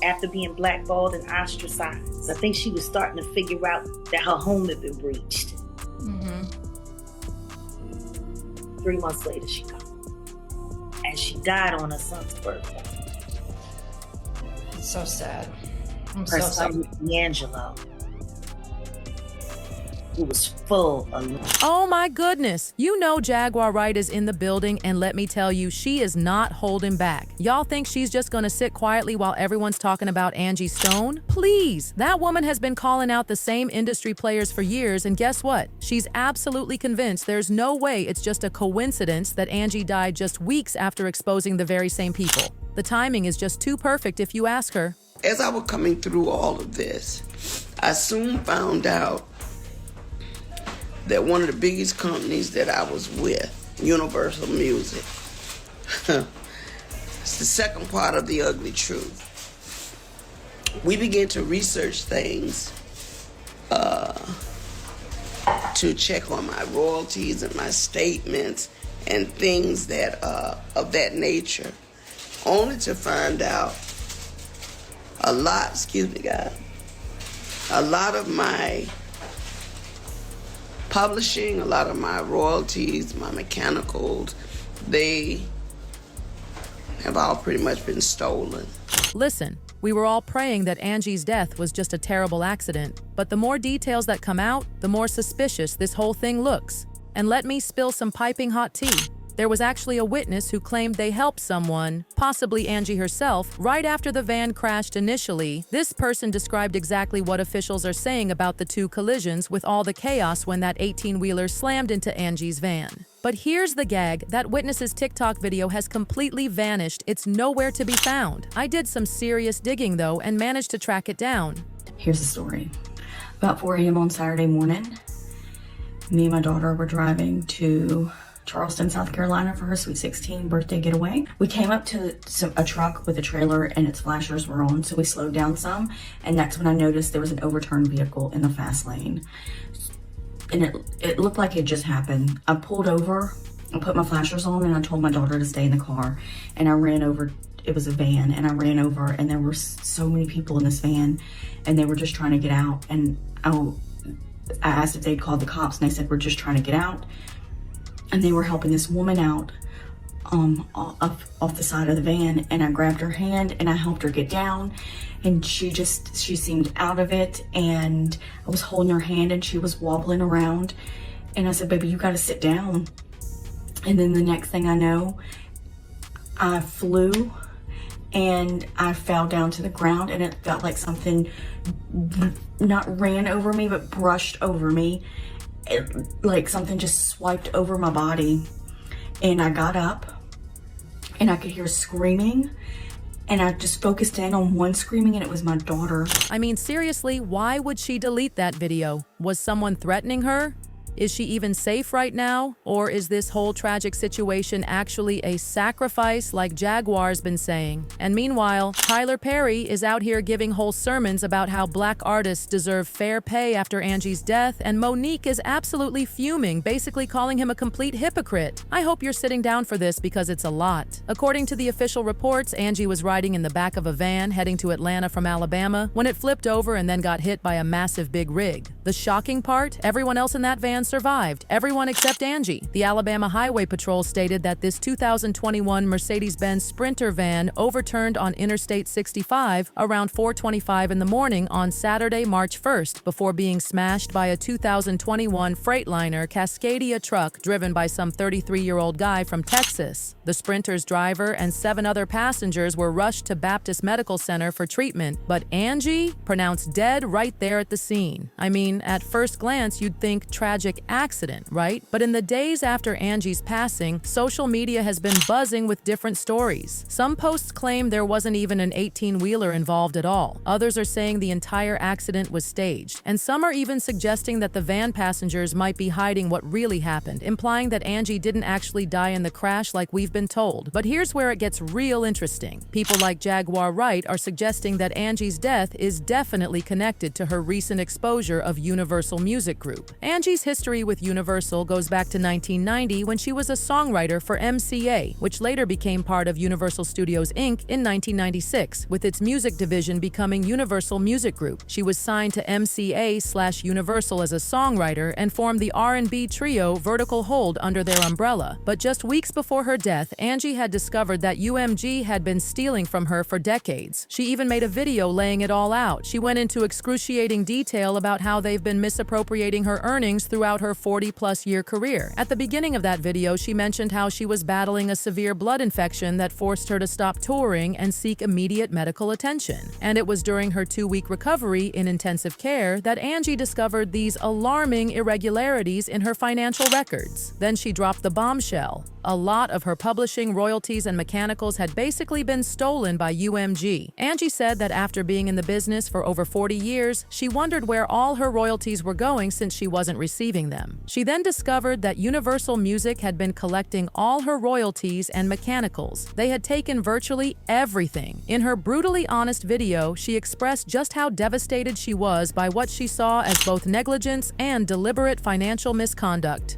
after being blackballed and ostracized. I think she was starting to figure out that her home had been breached. 3 months later, she died. And she died on her son's birthday. So sad. Her son was D'Angelo, who was full of... Oh my goodness. You know Jaguar Wright is in the building, and let me tell you, she is not holding back. Y'all think she's just gonna sit quietly while everyone's talking about Angie Stone? Please. That woman has been calling out the same industry players for years, and guess what? She's absolutely convinced there's no way it's just a coincidence that Angie died just weeks after exposing the very same people. The timing is just too perfect if you ask her. As I was coming through all of this, I soon found out that one of the biggest companies that I was with, Universal Music, it's the second part of the ugly truth. We began to research things to check on my royalties and my statements and things that of that nature, only to find out a lot of my publishing, a lot of my royalties, my mechanicals, they have all pretty much been stolen. Listen, we were all praying that Angie's death was just a terrible accident, but the more details that come out, the more suspicious this whole thing looks. And let me spill some piping hot tea. There was actually a witness who claimed they helped someone, possibly Angie herself, right after the van crashed initially. This person described exactly what officials are saying about the two collisions with all the chaos when that 18-wheeler slammed into Angie's van. But here's the gag, that witness's TikTok video has completely vanished. It's nowhere to be found. I did some serious digging though and managed to track it down. Here's the story. About 4 a.m. on Saturday morning, me and my daughter were driving to Charleston, South Carolina for her Sweet 16 birthday getaway. We came up to a truck with a trailer and its flashers were on, so we slowed down some, and that's when I noticed there was an overturned vehicle in the fast lane. And it looked like it just happened. I pulled over, I put my flashers on, and I told my daughter to stay in the car, and I ran over. It was a van, and I ran over, and there were so many people in this van, and they were just trying to get out, and I asked if they'd called the cops, and they said, we're just trying to get out. And they were helping this woman out off the side of the van, and I grabbed her hand and I helped her get down, and she seemed out of it, and I was holding her hand and she was wobbling around, and I said, baby, you gotta sit down. And then the next thing I know, I flew and I fell down to the ground, and it felt like something not ran over me but brushed over me. Like something just swiped over my body, and I got up and I could hear screaming, and I just focused in on one screaming, and it was my daughter. I mean, seriously, why would she delete that video? Was someone threatening her? Is she even safe right now? Or is this whole tragic situation actually a sacrifice like Jaguar's been saying? And meanwhile, Tyler Perry is out here giving whole sermons about how black artists deserve fair pay after Angie's death, and Monique is absolutely fuming, basically calling him a complete hypocrite. I hope you're sitting down for this because it's a lot. According to the official reports, Angie was riding in the back of a van heading to Atlanta from Alabama when it flipped over and then got hit by a massive big rig. The shocking part, everyone else in that van survived, everyone except Angie. The Alabama Highway Patrol stated that this 2021 Mercedes-Benz Sprinter van overturned on Interstate 65 around 4:25 in the morning on Saturday, March 1st, before being smashed by a 2021 Freightliner Cascadia truck driven by some 33-year-old guy from Texas. The Sprinter's driver and 7 other passengers were rushed to Baptist Medical Center for treatment, but Angie pronounced dead right there at the scene. I mean, at first glance, you'd think tragic accident, right? But in the days after Angie's passing, social media has been buzzing with different stories. Some posts claim there wasn't even an 18-wheeler involved at all. Others are saying the entire accident was staged. And some are even suggesting that the van passengers might be hiding what really happened, implying that Angie didn't actually die in the crash like we've been told. But here's where it gets real interesting. People like Jaguar Wright are suggesting that Angie's death is definitely connected to her recent exposure of Universal Music Group. Angie's history history with Universal goes back to 1990 when she was a songwriter for MCA, which later became part of Universal Studios Inc. in 1996, with its music division becoming Universal Music Group. She was signed to MCA/Universal as a songwriter and formed the R&B trio Vertical Hold under their umbrella. But just weeks before her death, Angie had discovered that UMG had been stealing from her for decades. She even made a video laying it all out. She went into excruciating detail about how they've been misappropriating her earnings throughout her 40-plus year career. At the beginning of that video, she mentioned how she was battling a severe blood infection that forced her to stop touring and seek immediate medical attention. And it was during her 2-week recovery in intensive care that Angie discovered these alarming irregularities in her financial records. Then she dropped the bombshell. A lot of her publishing, royalties, and mechanicals had basically been stolen by UMG. Angie said that after being in the business for over 40 years, she wondered where all her royalties were going since she wasn't receiving them. She then discovered that Universal Music had been collecting all her royalties and mechanicals. They had taken virtually everything. In her brutally honest video, she expressed just how devastated she was by what she saw as both negligence and deliberate financial misconduct.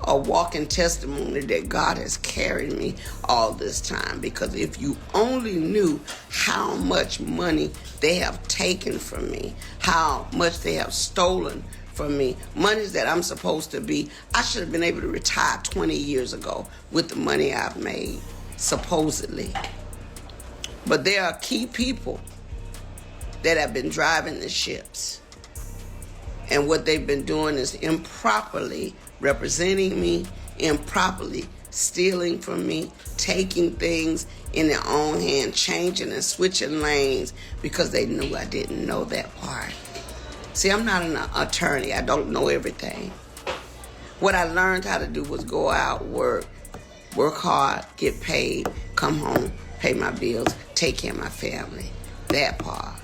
A walking testimony that God has carried me all this time, because if you only knew how much money they have taken from me, how much they have stolen from me, monies that I'm supposed to be, I should have been able to retire 20 years ago with the money I've made, supposedly. But there are key people that have been driving the ships. And what they've been doing is improperly representing me, improperly stealing from me, taking things in their own hand, changing and switching lanes because they knew I didn't know that part. See, I'm not an attorney. I don't know everything. What I learned how to do was go out, work hard, get paid, come home, pay my bills, take care of my family. That part.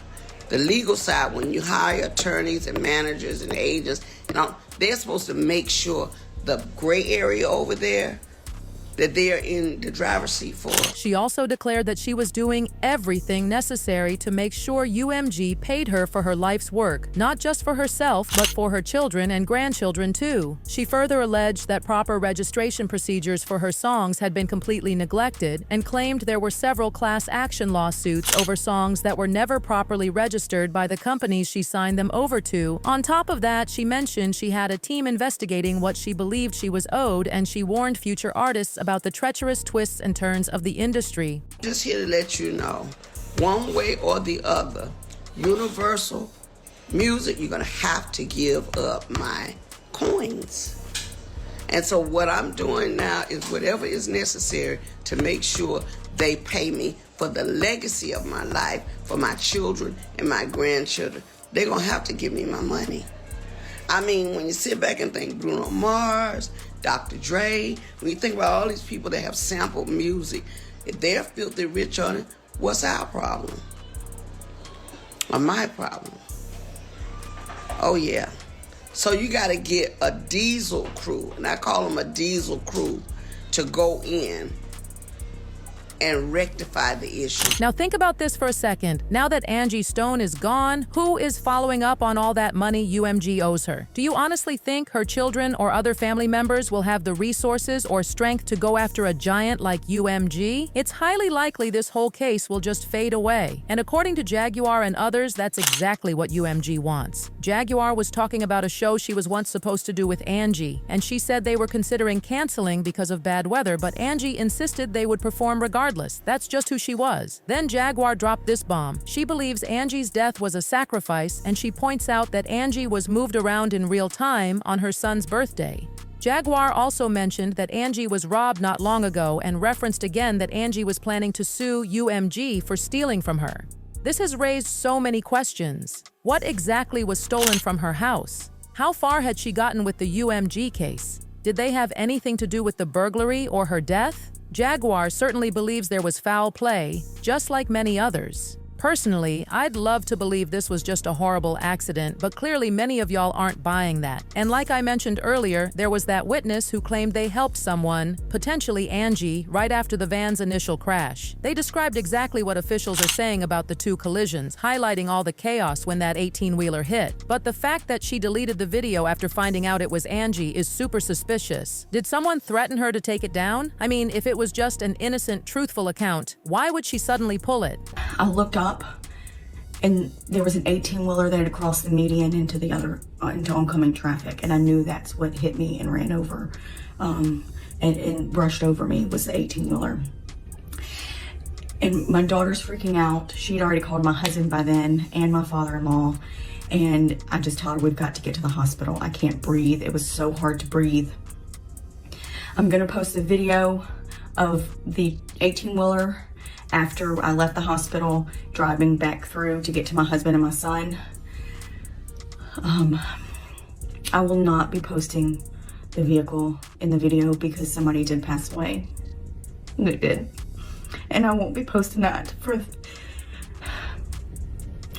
The legal side, when you hire attorneys and managers and agents, they're supposed to make sure the gray area over there, that they're in the driver's seat for. She also declared that she was doing everything necessary to make sure UMG paid her for her life's work, not just for herself, but for her children and grandchildren too. She further alleged that proper registration procedures for her songs had been completely neglected and claimed there were several class action lawsuits over songs that were never properly registered by the companies she signed them over to. On top of that, she mentioned she had a team investigating what she believed she was owed, and she warned future artists about the treacherous twists and turns of the industry. Just here to let you know, one way or the other, Universal Music, you're going to have to give up my coins. And so what I'm doing now is whatever is necessary to make sure they pay me for the legacy of my life, for my children and my grandchildren. They're going to have to give me my money. I mean, when you sit back and think Bruno Mars, Dr. Dre, when you think about all these people that have sampled music, if they're filthy rich on it, what's our problem? Or my problem? Oh, yeah. So you got to get a diesel crew, and I call them a diesel crew, to go in and rectify the issue. Now think about this for a second. Now that Angie Stone is gone, who is following up on all that money UMG owes her? Do you honestly think her children or other family members will have the resources or strength to go after a giant like UMG? It's highly likely this whole case will just fade away. And according to Jaguar and others, that's exactly what UMG wants. Jaguar was talking about a show she was once supposed to do with Angie, and she said they were considering canceling because of bad weather, but Angie insisted they would perform regardless. That's just who she was. Then Jaguar dropped this bomb. She believes Angie's death was a sacrifice, and she points out that Angie was moved around in real time on her son's birthday. Jaguar also mentioned that Angie was robbed not long ago and referenced again that Angie was planning to sue UMG for stealing from her. This has raised so many questions. What exactly was stolen from her house? How far had she gotten with the UMG case? Did they have anything to do with the burglary or her death? Jaguar certainly believes there was foul play, just like many others. Personally, I'd love to believe this was just a horrible accident, but clearly many of y'all aren't buying that. And like I mentioned earlier, there was that witness who claimed they helped someone, potentially Angie, right after the van's initial crash. They described exactly what officials are saying about the two collisions, highlighting all the chaos when that 18-wheeler hit. But the fact that she deleted the video after finding out it was Angie is super suspicious. Did someone threaten her to take it down? I mean, if it was just an innocent, truthful account, why would she suddenly pull it? I looked up and there was an 18-wheeler that had crossed the median into into oncoming traffic, and I knew that's what hit me and ran over and brushed over me was the 18-wheeler. And my daughter's freaking out. She'd already called my husband by then and my father-in-law, and I just told her, we've got to get to the hospital. I can't breathe. It was so hard to breathe. I'm gonna post a video of the 18-wheeler after I left the hospital, driving back through to get to my husband and my son. I will not be posting the vehicle in the video because somebody did pass away. They did. And I won't be posting that for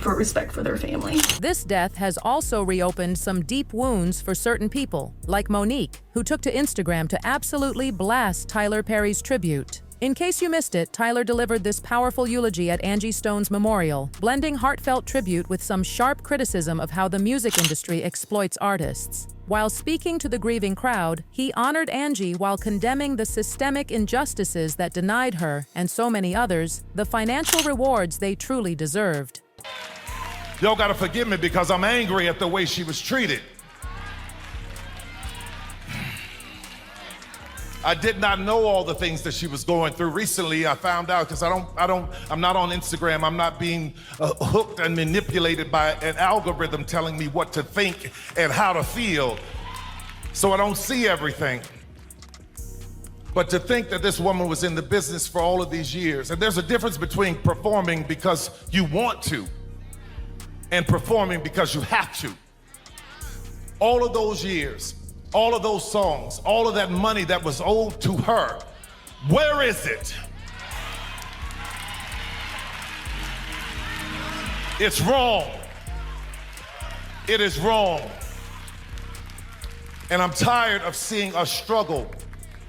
respect for their family. This death has also reopened some deep wounds for certain people, like Monique, who took to Instagram to absolutely blast Tyler Perry's tribute. In case you missed it, Tyler delivered this powerful eulogy at Angie Stone's memorial, blending heartfelt tribute with some sharp criticism of how the music industry exploits artists. While speaking to the grieving crowd, he honored Angie while condemning the systemic injustices that denied her, and so many others, the financial rewards they truly deserved. Y'all gotta forgive me because I'm angry at the way she was treated. I did not know all the things that she was going through. Recently, I found out because I'm not on Instagram. I'm not being hooked and manipulated by an algorithm telling me what to think and how to feel. So I don't see everything. But to think that this woman was in the business for all of these years, and there's a difference between performing because you want to and performing because you have to. All of those years, all of those songs, all of that money that was owed to her, where is it? It's wrong. It is wrong. And I'm tired of seeing us struggle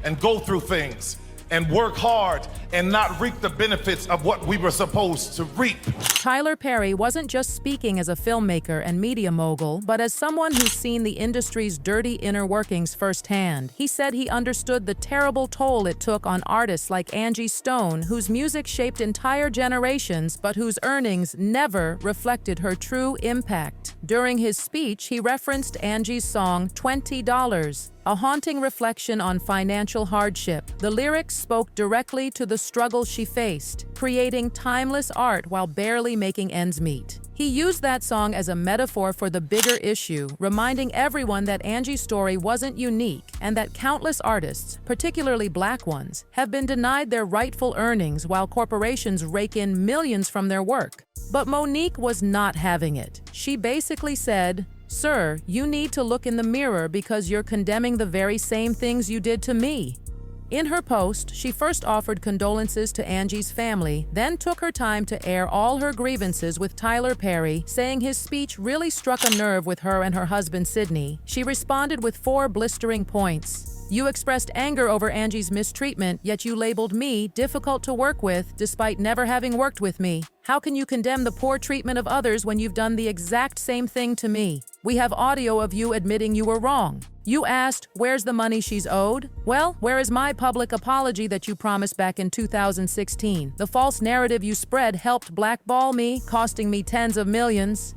and go through things and work hard and not reap the benefits of what we were supposed to reap. Tyler Perry wasn't just speaking as a filmmaker and media mogul, but as someone who's seen the industry's dirty inner workings firsthand. He said he understood the terrible toll it took on artists like Angie Stone, whose music shaped entire generations, but whose earnings never reflected her true impact. During his speech, he referenced Angie's song, $20, a haunting reflection on financial hardship. The lyrics spoke directly to the struggle she faced, creating timeless art while barely making ends meet. He used that song as a metaphor for the bigger issue, reminding everyone that Angie's story wasn't unique and that countless artists, particularly Black ones, have been denied their rightful earnings while corporations rake in millions from their work. But Monique was not having it. She basically said, "Sir, you need to look in the mirror because you're condemning the very same things you did to me." In her post, she first offered condolences to Angie's family, then took her time to air all her grievances with Tyler Perry, saying his speech really struck a nerve with her and her husband Sydney. She responded with 4 blistering points. "You expressed anger over Angie's mistreatment, yet you labeled me difficult to work with despite never having worked with me. How can you condemn the poor treatment of others when you've done the exact same thing to me? We have audio of you admitting you were wrong. You asked, where's the money she's owed? Well, where is my public apology that you promised back in 2016? The false narrative you spread helped blackball me, costing me tens of millions.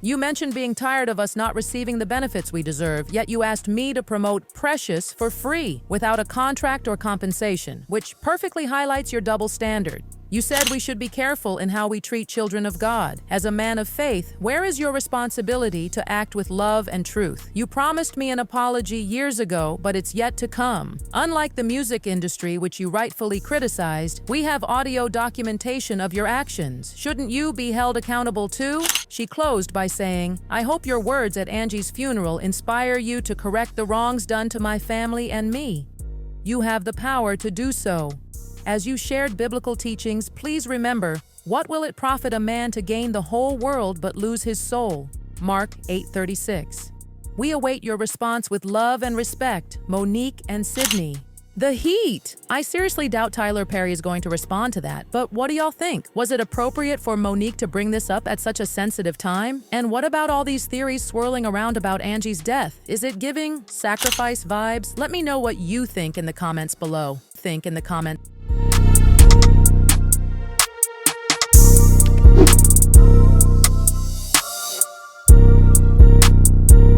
You mentioned being tired of us not receiving the benefits we deserve, yet you asked me to promote Precious for free, without a contract or compensation, which perfectly highlights your double standard. You said we should be careful in how we treat children of God. As a man of faith, where is your responsibility to act with love and truth? You promised me an apology years ago, but it's yet to come. Unlike the music industry, which you rightfully criticized, we have audio documentation of your actions. Shouldn't you be held accountable too?" She closed by saying, "I hope your words at Angie's funeral inspire you to correct the wrongs done to my family and me. You have the power to do so." As you shared biblical teachings, please remember, what will it profit a man to gain the whole world but lose his soul? Mark 8:36. We await your response with love and respect, Monique and Sydney. The heat! I seriously doubt Tyler Perry is going to respond to that, but what do y'all think? Was it appropriate for Monique to bring this up at such a sensitive time? And what about all these theories swirling around about Angie's death? Is it giving sacrifice vibes? Let me know what you think in the comments below.